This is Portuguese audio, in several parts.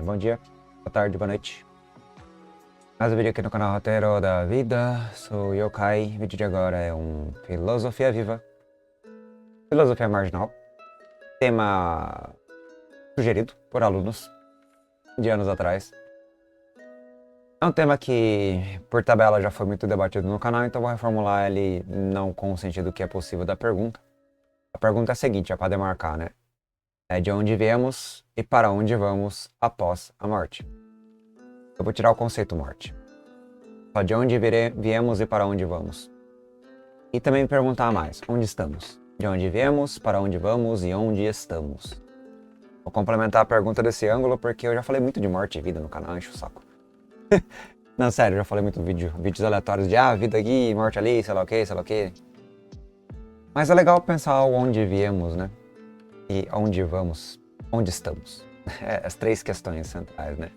bom dia, boa tarde, boa noite. Mais um vídeo aqui no canal Roteiro da Vida. Sou Yokai. O vídeo de agora é um Filosofia Viva, Filosofia Marginal. Tema sugerido por alunos de anos atrás. É um tema que, por tabela, já foi muito debatido no canal, então vou reformular ele não com o sentido que é possível da pergunta. A pergunta é a seguinte, é para demarcar, né? É de onde viemos e para onde vamos após a morte. Eu vou tirar o conceito morte. Só de onde viemos e para onde vamos. E também me perguntar mais, onde estamos? De onde viemos, para onde vamos e onde estamos? Vou complementar a pergunta desse ângulo porque eu já falei muito de morte e vida no canal, enche o saco. Não, sério, eu já falei muito vídeos aleatórios de vida aqui, morte ali, sei lá o que, sei lá o que. Mas é legal pensar onde viemos, né? E onde vamos, onde estamos. As três questões centrais, né?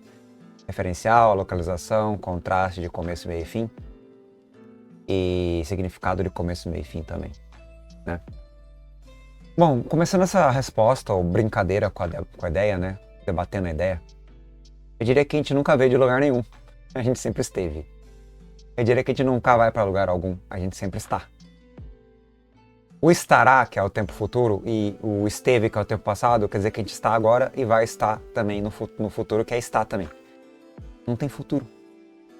Referencial, localização, contraste de começo, meio e fim. E significado de começo, meio e fim também, né? Bom, começando essa resposta ou brincadeira com a ideia, né? Debatendo a ideia. Eu diria que a gente nunca veio de lugar nenhum. A gente sempre esteve. Eu diria que a gente nunca vai para lugar algum. A gente sempre está. O estará, que é o tempo futuro, e o esteve, que é o tempo passado, quer dizer que a gente está agora e vai estar também no futuro, que é estar também. Não tem futuro.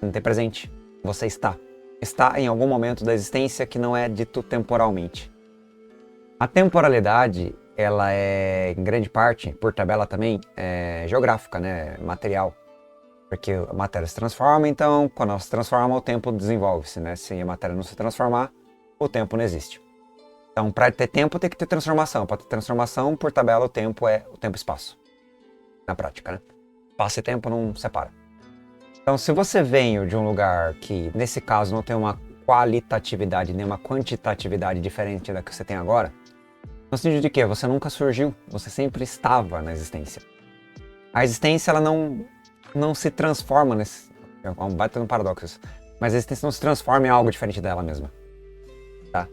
Não tem presente. Você está. Está em algum momento da existência que não é dito temporalmente. A temporalidade, ela é, em grande parte, por tabela também, geográfica, né? Material. Porque a matéria se transforma, então, quando ela se transforma, o tempo desenvolve-se, né? Se a matéria não se transformar, o tempo não existe. Então, para ter tempo, tem que ter transformação. Para ter transformação, por tabela, o tempo é o tempo e espaço. Na prática, né? Espaço e tempo não separa. Então, se você vem de um lugar que, nesse caso, não tem uma qualitatividade nem uma quantitatividade diferente da que você tem agora, no sentido de que você nunca surgiu, você sempre estava na existência. A existência, ela não se transforma nesse... É um baita no paradoxo isso. Mas a existência não se transforma em algo diferente dela mesma. Tá?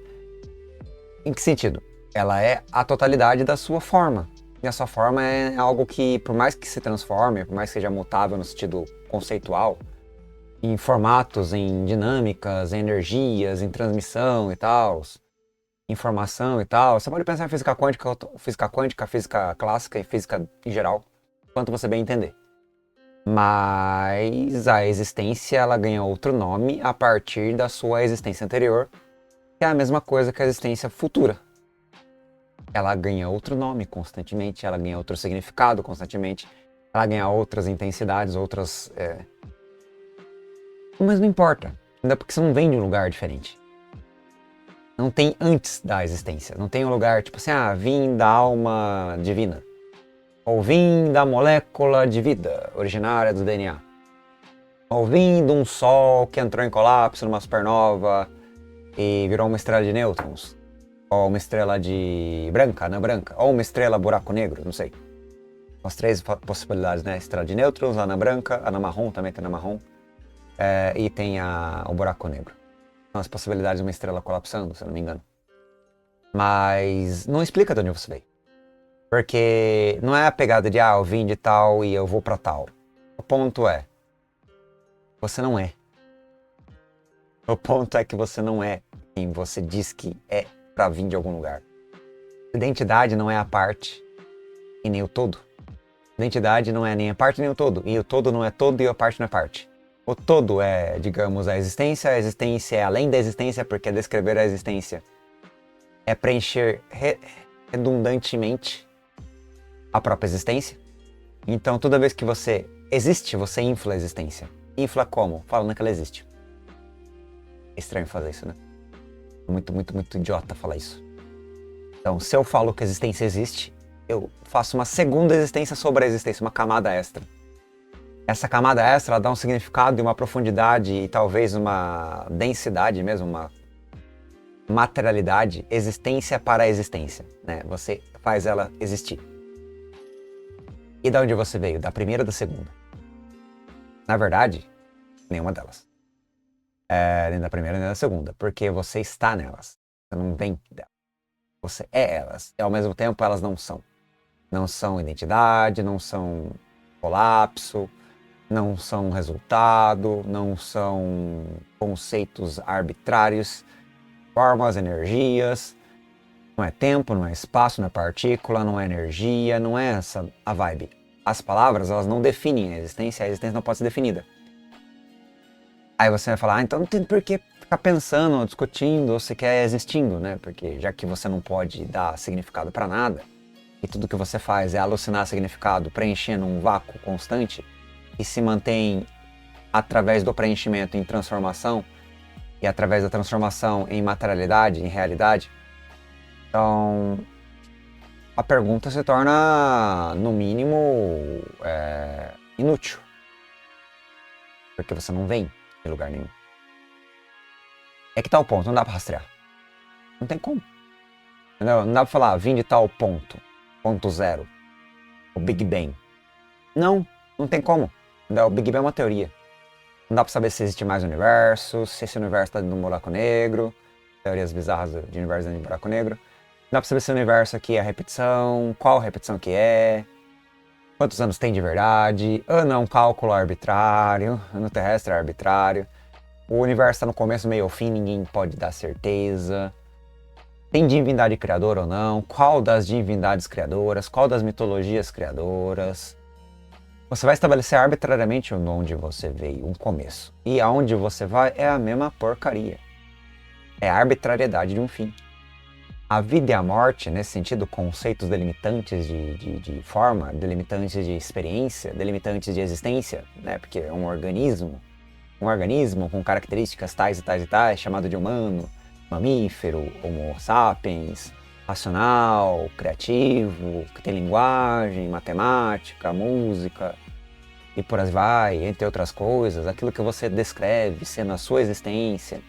Em que sentido? Ela é a totalidade da sua forma. E a sua forma é algo que, por mais que se transforme, por mais que seja mutável no sentido conceitual, em formatos, em dinâmicas, em energias, em transmissão e tal, informação e tal, você pode pensar em física quântica, física clássica e física em geral, quanto você bem entender. Mas a existência, ela ganha outro nome a partir da sua existência anterior, que é a mesma coisa que a existência futura. Ela ganha outro nome constantemente, ela ganha outro significado constantemente, ela ganha outras intensidades, outras... Mas não importa, ainda porque você não vem de um lugar diferente. Não tem antes da existência, não tem um lugar tipo assim, vim da alma divina. Ou vim da molécula de vida originária do DNA. Ou vim de um sol que entrou em colapso numa supernova e virou uma estrela de nêutrons. Ou uma estrela anã branca. Ou uma estrela buraco negro, não sei. As três possibilidades, né? Estrela de nêutrons, anã branca, anã marrom, também tem anã marrom. E tem o buraco negro. São as possibilidades de uma estrela colapsando, se eu não me engano. Mas não explica de onde você veio. Porque não é a pegada de, eu vim de tal e eu vou pra tal. O ponto é, você não é. O ponto é que você não é quem você diz que é pra vir de algum lugar. Identidade não é a parte e nem o todo. Identidade não é nem a parte nem o todo. E o todo não é todo e a parte não é parte. O todo é, digamos, a existência é além da existência, porque descrever a existência é preencher redundantemente a própria existência. Então, toda vez que você existe, você infla a existência. Infla como? Falando que ela existe. É estranho fazer isso, né? Muito idiota falar isso. Então, se eu falo que a existência existe, eu faço uma segunda existência sobre a existência, uma camada extra. Essa camada extra, ela dá um significado e uma profundidade e talvez uma densidade mesmo, uma materialidade, existência para a existência, né? Você faz ela existir. E da onde você veio? Da primeira ou da segunda? Na verdade, nenhuma delas. Nem da primeira nem da segunda, porque você está nelas. Você não vem delas. Você é elas. E ao mesmo tempo elas não são. Não são identidade, não são colapso, não são resultado, não são conceitos arbitrários, formas, energias, não é tempo, não é espaço, não é partícula, não é energia, não é essa a vibe. As palavras, elas não definem a existência não pode ser definida. Aí você vai falar, então não tem por que ficar pensando, ou discutindo, ou sequer existindo, né? Porque já que você não pode dar significado para nada, e tudo que você faz é alucinar significado, preenchendo um vácuo constante, e se mantém através do preenchimento em transformação, e através da transformação em materialidade, em realidade, então a pergunta se torna, no mínimo, inútil. Porque você não vem em lugar nenhum. É que tal ponto, não dá pra rastrear. Não tem como. Entendeu? Não dá pra falar, vim de tal ponto. Ponto zero. O Big Bang. Não tem como. Entendeu? O Big Bang é uma teoria. Não dá pra saber se existe mais universo, se esse universo tá dentro de um buraco negro. Teorias bizarras de universo dentro de um buraco negro. Não dá pra saber se o universo aqui é repetição, qual repetição que é, quantos anos tem de verdade, ano é um cálculo arbitrário, ano terrestre é arbitrário, o universo está no começo, meio ou fim, ninguém pode dar certeza, tem divindade criadora ou não, qual das divindades criadoras, qual das mitologias criadoras. Você vai estabelecer arbitrariamente onde você veio, um começo, e aonde você vai é a mesma porcaria, é a arbitrariedade de um fim. A vida e a morte, nesse sentido, conceitos delimitantes de forma, delimitantes de experiência, delimitantes de existência, né? Porque é um organismo com características tais e tais e tais, chamado de humano, mamífero, homo sapiens, racional, criativo, que tem linguagem, matemática, música, e por aí vai, entre outras coisas, aquilo que você descreve sendo a sua existência,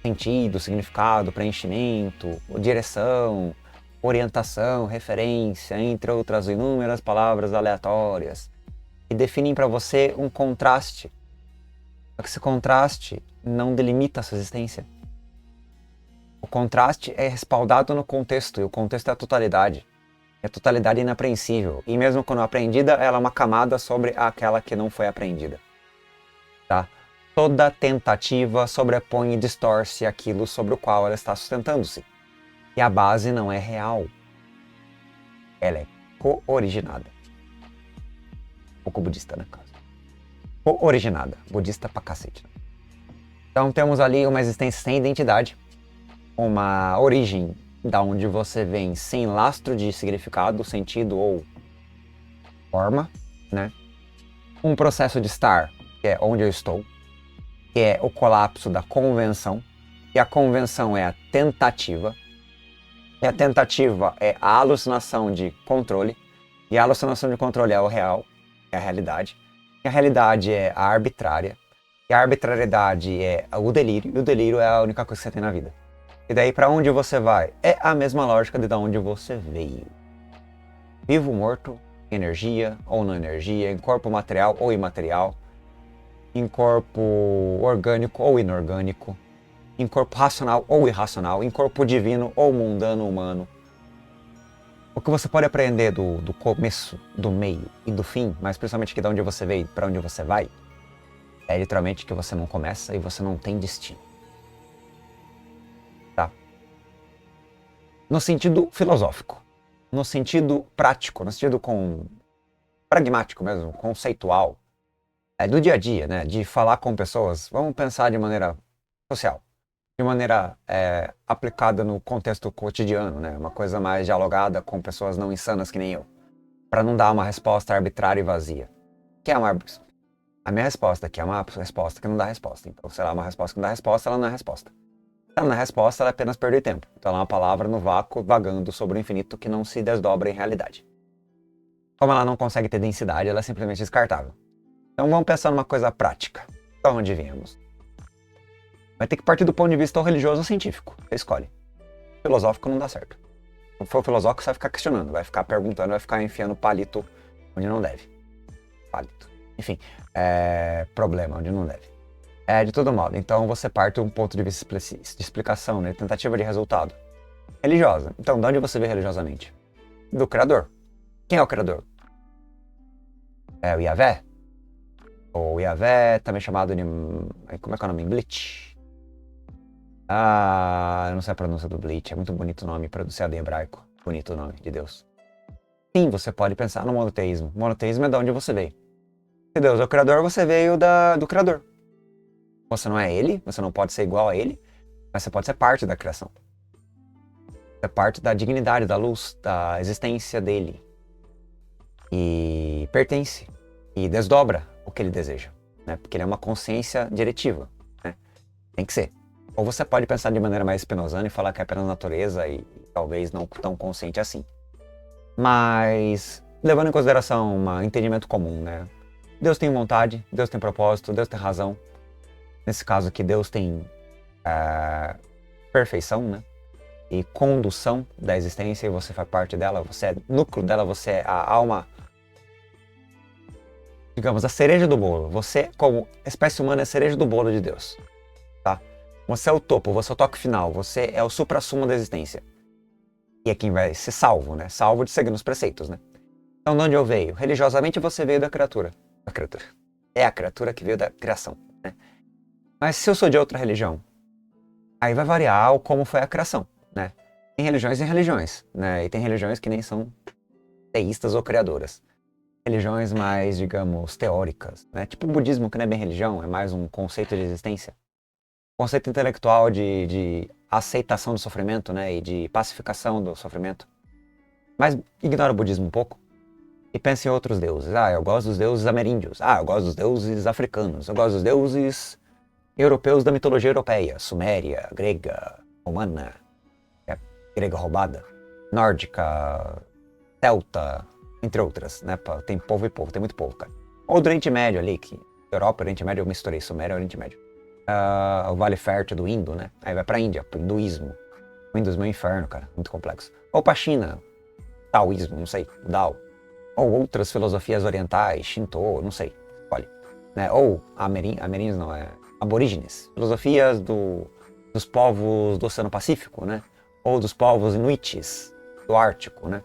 sentido, significado, preenchimento, direção, orientação, referência, entre outras inúmeras palavras aleatórias, que definem para você um contraste. Só que esse contraste não delimita a sua existência. O contraste é respaldado no contexto, e o contexto é a totalidade. E a totalidade é inapreensível, e mesmo quando apreendida, ela é uma camada sobre aquela que não foi apreendida. Tá? Toda tentativa sobrepõe e distorce aquilo sobre o qual ela está sustentando-se. E a base não é real. Ela é co-originada. Um pouco budista, né, caso. Co-originada. Budista pra cacete. Né? Então temos ali uma existência sem identidade. Uma origem da onde você vem sem lastro de significado, sentido ou forma, né? Um processo de estar, que é onde eu estou, que é o colapso da convenção, e a convenção é a tentativa, e a tentativa é a alucinação de controle, e a alucinação de controle é o real, é a realidade, e a realidade é a arbitrária, e a arbitrariedade é o delírio, e o delírio é a única coisa que você tem na vida. E daí para onde você vai? É a mesma lógica de onde você veio. Vivo, morto, energia ou não energia, em corpo material ou imaterial, em corpo orgânico ou inorgânico, em corpo racional ou irracional, em corpo divino ou mundano humano. O que você pode aprender do começo, do meio e do fim, mas principalmente que de onde você veio para onde você vai, é literalmente que você não começa e você não tem destino. Tá? No sentido filosófico, no sentido prático, no sentido pragmático mesmo, conceitual, do dia a dia, né? De falar com pessoas, vamos pensar de maneira social, de maneira aplicada no contexto cotidiano, né? Uma coisa mais dialogada com pessoas não insanas que nem eu, para não dar uma resposta arbitrária e vazia. Que é a minha resposta aqui é uma resposta que não dá resposta. Então, se ela é uma resposta que não dá resposta, ela não é resposta. Se ela não é resposta, ela é apenas perder tempo. Então, ela é uma palavra no vácuo, vagando sobre o infinito que não se desdobra em realidade. Como ela não consegue ter densidade, ela é simplesmente descartável. Então vamos pensar numa coisa prática. De onde viemos? Vai ter que partir do ponto de vista ou religioso ou científico. Você escolhe. Filosófico não dá certo. Se for filosófico, você vai ficar questionando, vai ficar perguntando, vai ficar enfiando palito onde não deve. Palito. Enfim, problema onde não deve. De todo modo, então você parte de um ponto de vista de explicação, né? Tentativa de resultado. Religiosa. Então, de onde você vê religiosamente? Do Criador. Quem é o Criador? É o Yahvé. Ou Yahvé, também chamado de... Como é que é o nome? Bleach. Eu não sei a pronúncia do Bleach. É muito bonito o nome, pronunciado em hebraico. Bonito o nome de Deus. Sim, você pode pensar no monoteísmo. O monoteísmo é de onde você veio. Se Deus é o Criador, você veio do Criador. Você não é Ele, você não pode ser igual a Ele, mas você pode ser parte da criação. Você é parte da dignidade, da luz, da existência dele. E pertence. E desdobra o que ele deseja. Né? Porque ele é uma consciência diretiva. Né? Tem que ser. Ou você pode pensar de maneira mais espinosana e falar que é apenas natureza e talvez não tão consciente assim. Mas, levando em consideração um entendimento comum, né? Deus tem vontade, Deus tem propósito, Deus tem razão. Nesse caso aqui, Deus tem perfeição, né? E condução da existência, e você faz parte dela, você é núcleo dela, você é a alma, digamos, a cereja do bolo. Você, como espécie humana, é a cereja do bolo de Deus, tá? Você é o topo, você é o toque final, você é o suprassumo da existência. E é quem vai ser salvo, né? Salvo de seguir nos preceitos, né? Então, de onde eu veio? Religiosamente, você veio da criatura. A criatura. É a criatura que veio da criação, né? Mas se eu sou de outra religião, aí vai variar como foi a criação, né? Tem religiões e religiões, né? E tem religiões que nem são teístas ou criadoras. Religiões mais, digamos, teóricas, né? Tipo o budismo, que não é bem religião, é mais um conceito de existência. Conceito intelectual de aceitação do sofrimento, né? E de pacificação do sofrimento. Mas ignora o budismo um pouco e pensa em outros deuses. Eu gosto dos deuses ameríndios. Eu gosto dos deuses africanos. Eu gosto dos deuses europeus da mitologia europeia. Suméria, grega, romana, grega roubada, nórdica, celta, entre outras, né? Tem povo e povo, tem muito povo, cara. Ou do Oriente Médio ali, que Europa, Oriente Médio, eu misturei Suméria e Oriente Médio. O Vale Fértil do Indo, né? Aí vai pra Índia, pro hinduísmo. O hinduísmo é um inferno, cara, muito complexo. Ou pra China, taoísmo, não sei, o Dao. Ou outras filosofias orientais, Shinto, não sei, olha. Né? Ou ameríndios não, aborígenes. Filosofias dos povos do Oceano Pacífico, né? Ou dos povos inuites do Ártico, né?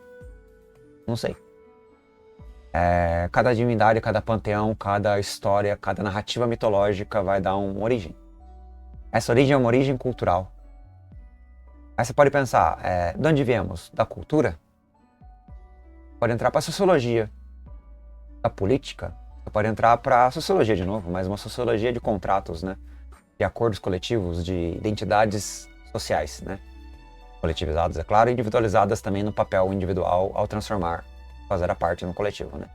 Não sei. Cada divindade, cada panteão, cada história, cada narrativa mitológica vai dar uma origem. Essa origem é uma origem cultural. Aí você pode pensar, de onde viemos? Da cultura? Pode entrar para a sociologia, da política. Você pode entrar para a sociologia de novo, mas uma sociologia de contratos, né? De acordos coletivos, de identidades sociais, né? Coletivizadas, é claro, e individualizadas também no papel individual ao transformar, fazer a parte no coletivo, né?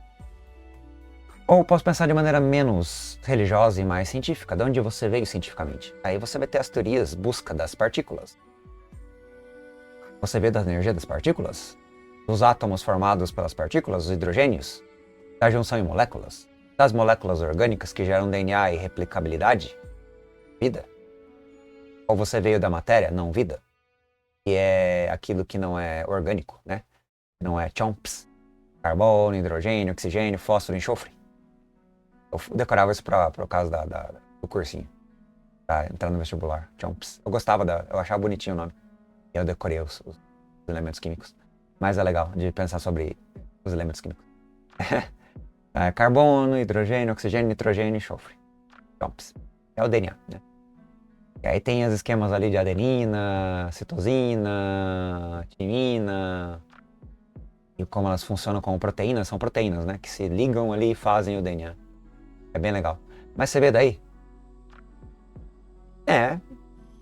Ou posso pensar de maneira menos religiosa e mais científica, de onde você veio cientificamente. Aí você vai ter as teorias, busca das partículas. Você veio da energia das partículas? Dos átomos formados pelas partículas, os hidrogênios? Da junção em moléculas? Das moléculas orgânicas que geram DNA e replicabilidade? Vida? Ou você veio da matéria, não vida? Que é aquilo que não é orgânico, né? Não é chomps. Carbono, hidrogênio, oxigênio, fósforo, enxofre. Eu decorava isso por causa do cursinho. Pra entrar no vestibular. Chomps. Eu gostava eu achava bonitinho o nome. E eu decorei os elementos químicos. Mas é legal de pensar sobre os elementos químicos. Carbono, hidrogênio, oxigênio, nitrogênio e enxofre. Chomps. É o DNA, né? E aí tem os esquemas ali de adenina, citosina, timina. E como elas funcionam como proteínas, são proteínas, né? Que se ligam ali e fazem o DNA. É bem legal. Mas você vê daí?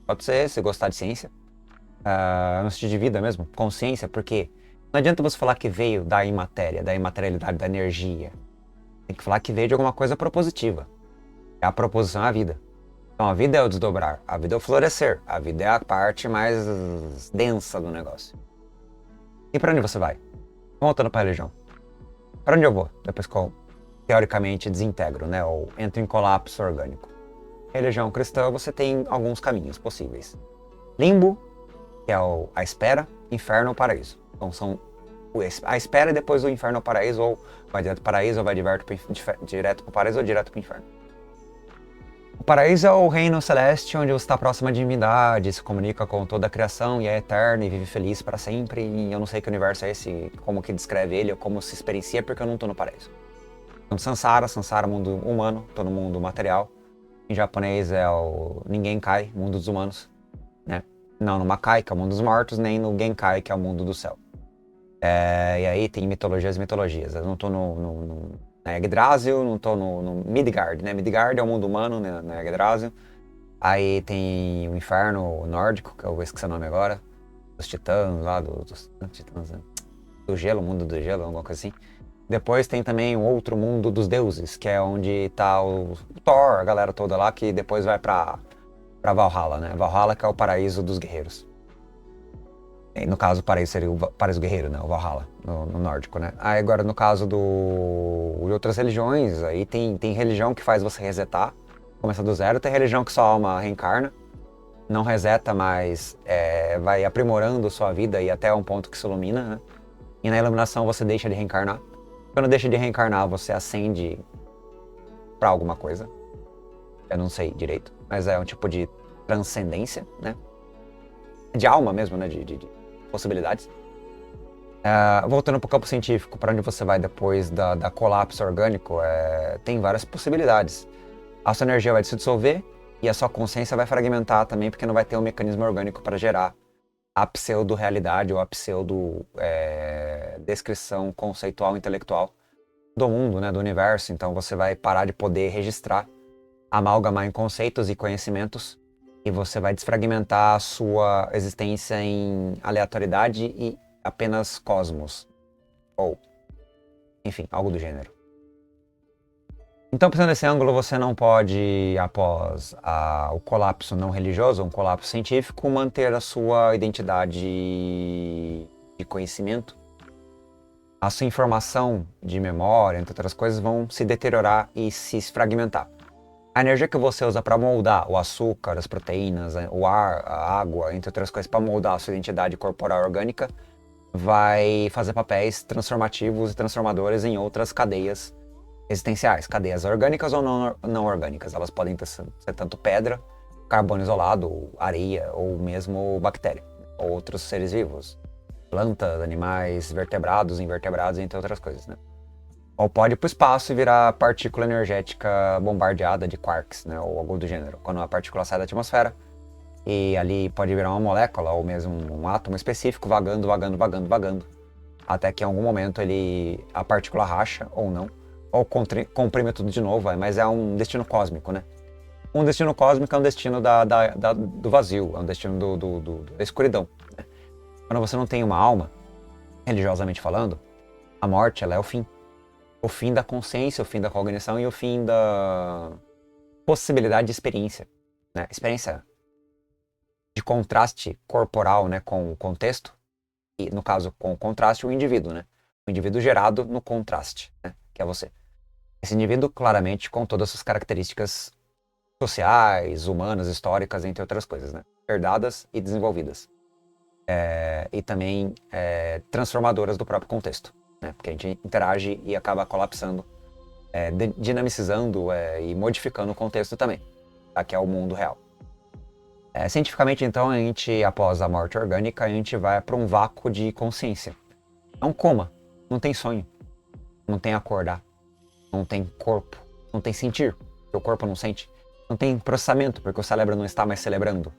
Pode ser, se gostar de ciência. No estilo de vida mesmo, consciência, porque não adianta você falar que veio da imatéria, da imaterialidade, da energia. Tem que falar que veio de alguma coisa propositiva. A proposição é a vida. Então a vida é o desdobrar, a vida é o florescer, a vida é a parte mais densa do negócio. E para onde você vai? Voltando para a religião. Para onde eu vou? Depois que eu, teoricamente, desintegro, né? Ou entro em colapso orgânico. Religião cristã, você tem alguns caminhos possíveis. Limbo, que é a espera, inferno ou paraíso. Então são a espera e depois o inferno ou paraíso, ou vai direto para o paraíso, ou vai direto para o paraíso, ou direto para o inferno. O paraíso é o reino celeste, onde você está próximo à divindade, se comunica com toda a criação e é eterno e vive feliz para sempre. E eu não sei que universo é esse, como que descreve ele, ou como se experiencia, porque eu não estou no paraíso. Então, Sansara, mundo humano, tô no mundo material. Em japonês é o Ningenkai, mundo dos humanos, né? Não no Makai, que é o mundo dos mortos, nem no Genkai, que é o mundo do céu. E aí tem mitologias e mitologias. Eu não tô na Yggdrasil, não tô no Midgard, né? Midgard é o mundo humano, né, na Yggdrasil. Aí tem o inferno nórdico, que eu esqueci o nome agora. Dos titãs lá, dos titãs, né? Do gelo, mundo do gelo, alguma coisa assim. Depois tem também o outro mundo dos deuses, que é onde tá o Thor, a galera toda lá, que depois vai pra Valhalla, né? Valhalla que é o paraíso dos guerreiros. E no caso, o paraíso seria o paraíso guerreiro, né? O Valhalla, no nórdico, né? Aí agora, no caso de outras religiões, aí tem religião que faz você resetar, começa do zero. Tem religião que sua alma reencarna, não reseta, mas vai aprimorando sua vida e até um ponto que se ilumina, né? E na iluminação você deixa de reencarnar. Quando deixa de reencarnar, você ascende pra alguma coisa. Eu não sei direito, mas é um tipo de transcendência, né? De alma mesmo, né? De possibilidades. Voltando pro campo científico, para onde você vai depois da colapso orgânico, tem várias possibilidades. A sua energia vai se dissolver e a sua consciência vai fragmentar também, porque não vai ter um mecanismo orgânico para gerar a pseudo-realidade ou a pseudo-descrição conceitual intelectual do mundo, né, do universo. Então você vai parar de poder registrar, amalgamar em conceitos e conhecimentos, e você vai desfragmentar a sua existência em aleatoriedade e apenas cosmos. Ou, enfim, algo do gênero. Então, pensando nesse ângulo, você não pode, após o colapso não religioso, um colapso científico, manter a sua identidade de conhecimento. A sua informação de memória, entre outras coisas, vão se deteriorar e se fragmentar. A energia que você usa para moldar o açúcar, as proteínas, o ar, a água, entre outras coisas, para moldar a sua identidade corporal orgânica, vai fazer papéis transformativos e transformadores em outras cadeias existenciais, cadeias orgânicas ou não orgânicas. Elas podem ser tanto pedra, carbono isolado, areia ou mesmo bactéria, ou outros seres vivos, plantas, animais, vertebrados, invertebrados, entre outras coisas, né? Ou pode ir para o espaço e virar partícula energética bombardeada de quarks, né? Ou algo do gênero. Quando a partícula sai da atmosfera, e ali pode virar uma molécula ou mesmo um átomo específico vagando, até que em algum momento a partícula racha ou não, ou comprime tudo de novo, mas é um destino cósmico, né? Um destino cósmico é um destino do vazio, é um destino da escuridão, né? Quando você não tem uma alma, religiosamente falando, a morte ela é o fim. O fim da consciência, o fim da cognição e o fim da possibilidade de experiência, né? Experiência de contraste corporal, né, com o contexto, e no caso com o contraste o indivíduo, né? O indivíduo gerado no contraste, né, que é você. Esse indivíduo claramente com todas as suas características sociais, humanas, históricas, entre outras coisas, né? Herdadas e desenvolvidas. E também transformadoras do próprio contexto, né? Porque a gente interage e acaba colapsando, dinamicizando e modificando o contexto também, tá? Que é o mundo real. Cientificamente, então, a gente, após a morte orgânica, a gente vai para um vácuo de consciência. É um coma, não tem sonho, não tem acordar, não tem corpo, não tem sentir, porque o corpo não sente. Não tem processamento, porque o cérebro não está mais celebrando.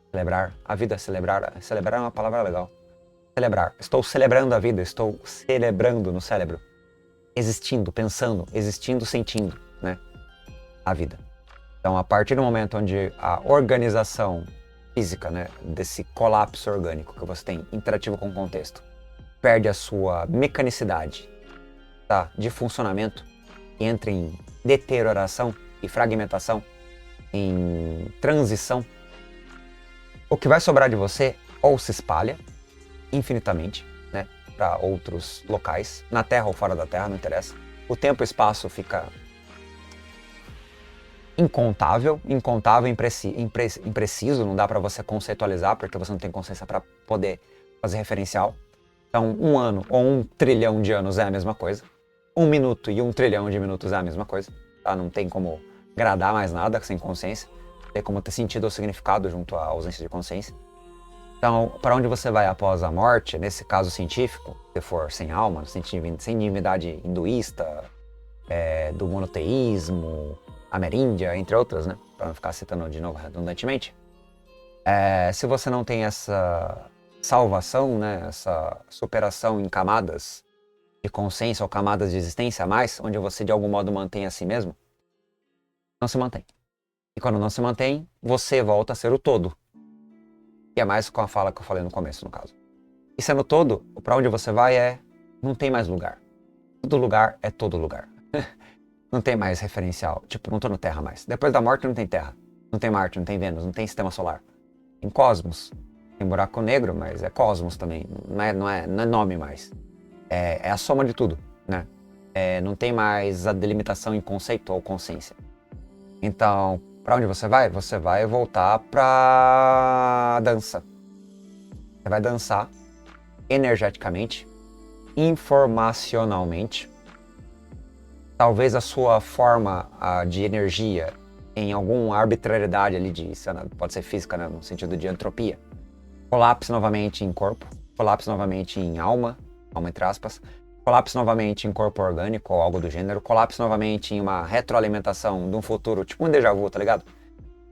Celebrar a vida, celebrar é uma palavra legal. Celebrar, estou celebrando a vida, estou celebrando no cérebro. Existindo, pensando, existindo, sentindo, né? A vida. Então, a partir do momento onde a organização física, né, desse colapso orgânico que você tem, interativo com o contexto, perde a sua mecanicidade, tá, de funcionamento, e entra em deterioração e fragmentação, em transição, o que vai sobrar de você ou se espalha infinitamente, né, para outros locais, na Terra ou fora da Terra, não interessa. O tempo e o espaço fica incontável, impreciso, não dá para você conceitualizar, porque você não tem consciência para poder fazer referencial. Então, 1 ano ou 1 trilhão de anos é a mesma coisa. 1 minuto e 1 trilhão de minutos é a mesma coisa, tá? Não tem como gradar mais nada sem consciência, não tem como ter sentido ou significado junto à ausência de consciência. Então, para onde você vai após a morte, nesse caso científico, se for sem alma, sem divindade hinduísta, do monoteísmo, ameríndia, entre outras, né? Para não ficar citando de novo redundantemente. Se você não tem essa salvação, né? Essa superação em camadas de consciência ou camadas de existência a mais, onde você de algum modo mantém a si mesmo, não se mantém. E quando não se mantém, você volta a ser o todo. E é mais com a fala que eu falei no começo, no caso. E sendo todo, para onde você vai não tem mais lugar. Todo lugar é todo lugar. Não tem mais referencial. Tipo, não tô na Terra mais. Depois da morte não tem Terra. Não tem Marte, não tem Vênus, não tem Sistema Solar. Tem Cosmos. Tem buraco negro, mas é Cosmos também. Não é nome mais. É a soma de tudo, né? Não tem mais a delimitação em conceito ou consciência. Então, para onde você vai? Você vai voltar pra dança. Você vai dançar energeticamente, informacionalmente. Talvez a sua forma de energia em alguma arbitrariedade ali pode ser física, né, no sentido de entropia, colapse novamente em corpo, colapse novamente em alma entre aspas, colapse novamente em corpo orgânico ou algo do gênero, colapse novamente em uma retroalimentação de um futuro, tipo um déjà vu, tá ligado?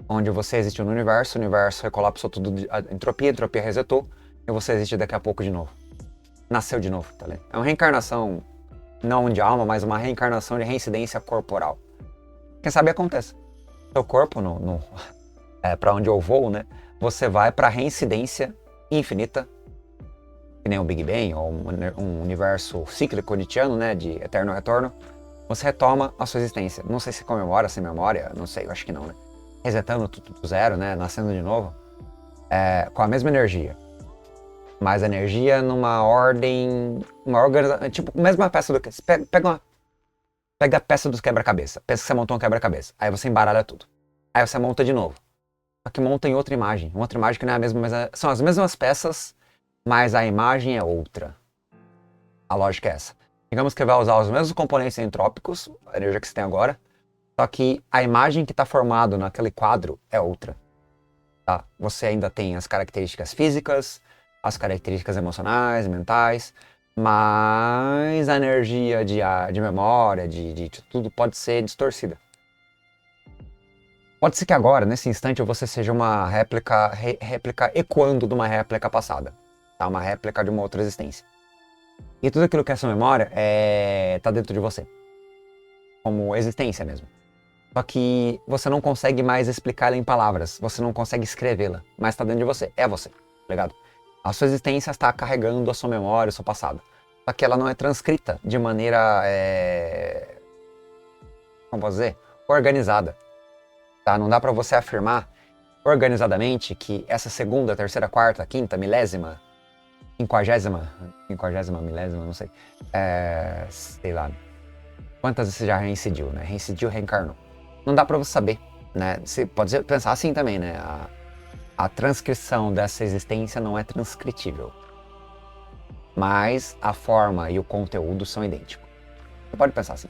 Onde você existiu no universo, o universo recolapsou tudo, a entropia resetou, e você existe daqui a pouco de novo. Nasceu de novo, tá ligado? É uma reencarnação, não de alma, mas uma reencarnação de reincidência corporal. Quem sabe acontece. Seu corpo, pra onde eu vou, né? Você vai pra reincidência infinita, que nem o Big Bang, ou um universo cíclico nietzschiano, né? De eterno retorno. Você retoma a sua existência. Não sei se com memória, sem memória, não sei, eu acho que não, né? Resetando tudo do zero, né? Nascendo de novo. Com a mesma energia. Mas a energia numa ordem, uma organização, tipo, mesma peça do que... Pega a peça dos quebra-cabeça. Pensa que você montou um quebra-cabeça. Aí você embaralha tudo. Aí você monta de novo. Só que monta em outra imagem. Uma outra imagem que não é a mesma, mas são as mesmas peças, mas a imagem é outra. A lógica é essa. Digamos que vai usar os mesmos componentes entrópicos, a energia que você tem agora, só que a imagem que está formada naquele quadro é outra. Tá? Você ainda tem as características físicas, as características emocionais, mentais, mas a energia de memória, de tudo pode ser distorcida. Pode ser que agora, nesse instante, você seja uma réplica ecoando de uma réplica passada. Tá? Uma réplica de uma outra existência. E tudo aquilo que é sua memória tá dentro de você. Como existência mesmo. Só que você não consegue mais explicá-la em palavras. Você não consegue escrevê-la. Mas tá dentro de você. É você. Tá ligado? A sua existência está carregando a sua memória, o seu passado. Só que ela não é transcrita de maneira... como posso dizer? Organizada. Tá? Não dá pra você afirmar organizadamente que essa segunda, terceira, quarta, quinta, milésima, quinquagésima, milésima, não sei. Sei lá. Quantas vezes você já reincidiu, né? Reincidiu, reencarnou. Não dá pra você saber, né? Você pode pensar assim também, né? A transcrição dessa existência não é transcritível. Mas a forma e o conteúdo são idênticos. Você pode pensar assim.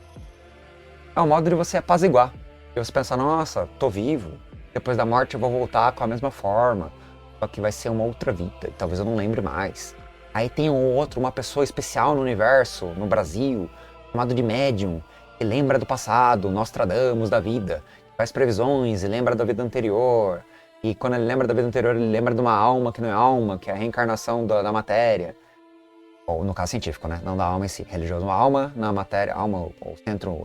É um modo de você apaziguar. De você pensar, nossa, tô vivo. Depois da morte eu vou voltar com a mesma forma. Só que vai ser uma outra vida. E talvez eu não lembre mais. Aí tem uma pessoa especial no universo, no Brasil, chamado de médium, que lembra do passado, Nostradamus da vida. Faz previsões e lembra da vida anterior. E quando ele lembra da vida anterior, ele lembra de uma alma que não é alma, que é a reencarnação da matéria. Ou no caso científico, né? Não da alma em si. Religioso, uma alma na matéria, alma, o centro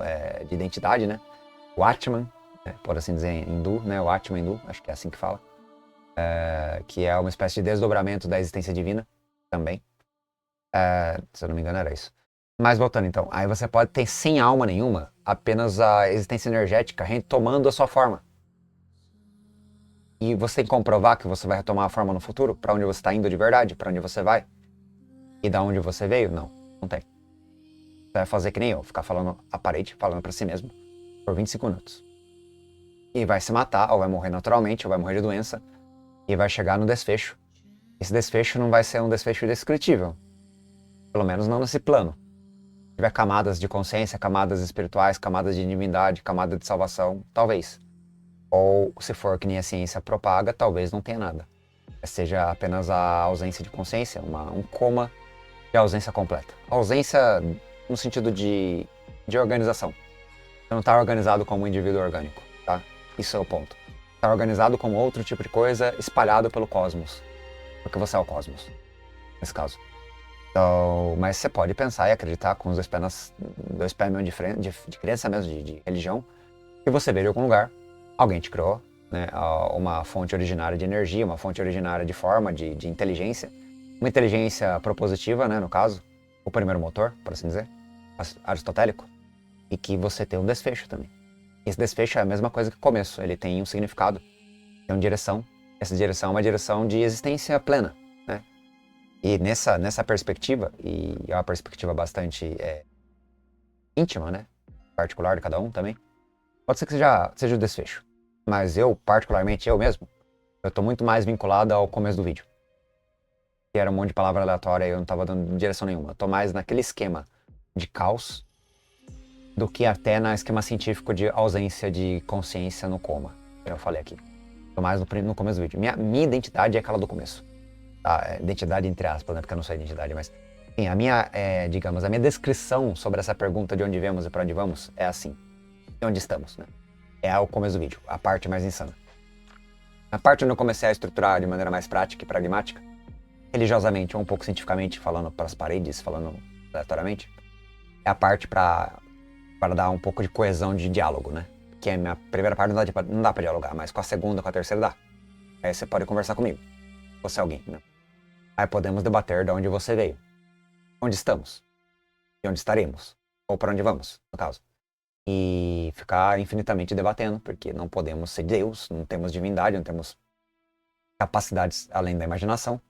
de identidade, né? O Atman, por assim dizer em hindu, né? O Atman hindu, acho que é assim que fala. Que é uma espécie de desdobramento da existência divina, também. Se eu não me engano era isso. Mas voltando então, aí você pode ter sem alma nenhuma, apenas a existência energética retomando a sua forma. E você tem que comprovar que você vai retomar a forma no futuro? Para onde você está indo de verdade? Para onde você vai? E da onde você veio? Não, não tem. Você vai fazer que nem eu, ficar falando à parede, falando para si mesmo, por 25 minutos. E vai se matar, ou vai morrer naturalmente, ou vai morrer de doença, e vai chegar no desfecho. Esse desfecho não vai ser um desfecho descritível. Pelo menos não nesse plano. Se tiver camadas de consciência, camadas espirituais, camadas de divindade, camada de salvação, talvez. Ou, se for que nem a ciência propaga, talvez não tenha nada. seja apenas a ausência de consciência, um coma de ausência completa. Ausência no sentido de organização. Você não está organizado como um indivíduo orgânico, tá? Isso é o ponto. Está organizado como outro tipo de coisa espalhado pelo cosmos. Porque você é o cosmos, nesse caso. Então, mas você pode pensar e acreditar com os dois pés mesmo de crença mesmo, de religião, que você veio de algum lugar, alguém te criou, né? Uma fonte originária de energia, uma fonte originária de forma, de inteligência. Uma inteligência propositiva, né, no caso, o primeiro motor, por assim dizer, aristotélico. E que você tem um desfecho também. Esse desfecho é a mesma coisa que o começo, ele tem um significado, tem uma direção. Essa direção é uma direção de existência plena, né? E nessa perspectiva, e é uma perspectiva bastante íntima, né? Particular de cada um também, pode ser que seja o desfecho. Mas eu, particularmente, eu mesmo, eu tô muito mais vinculado ao começo do vídeo. Que era um monte de palavra aleatória e eu não tava dando direção nenhuma. Eu tô mais naquele esquema de caos do que até no esquema científico de ausência de consciência no coma, que eu falei aqui. Tô mais no começo do vídeo. Minha identidade é aquela do começo. Tá? Identidade entre aspas, né? Porque eu não sou identidade, mas... Enfim, a minha descrição sobre essa pergunta de onde viemos e para onde vamos é assim. De onde estamos, né? É o começo do vídeo, a parte mais insana. A parte onde eu comecei a estruturar de maneira mais prática e pragmática, religiosamente ou um pouco cientificamente, falando para as paredes, falando aleatoriamente, é a parte para dar um pouco de coesão de diálogo, né? Que a minha primeira parte não dá pra dialogar, mas com a segunda, com a terceira dá. Aí você pode conversar comigo, você é alguém, né? Aí podemos debater de onde você veio, onde estamos, e onde estaremos, ou para onde vamos, no caso. E ficar infinitamente debatendo, porque não podemos ser Deus, não temos divindade, não temos capacidades além da imaginação.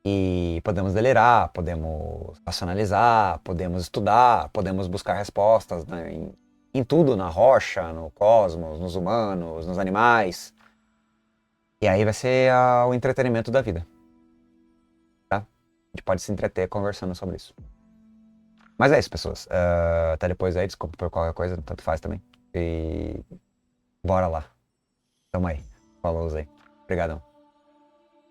E podemos delirar, podemos racionalizar, podemos estudar, podemos buscar respostas, né, em tudo, na rocha, no cosmos, nos humanos, nos animais. E aí vai ser o entretenimento da vida. Tá? A gente pode se entreter conversando sobre isso. Mas é isso, pessoas. Até depois aí, desculpa por qualquer coisa, tanto faz também. E bora lá. Tamo aí. Falou, Zé. Obrigadão.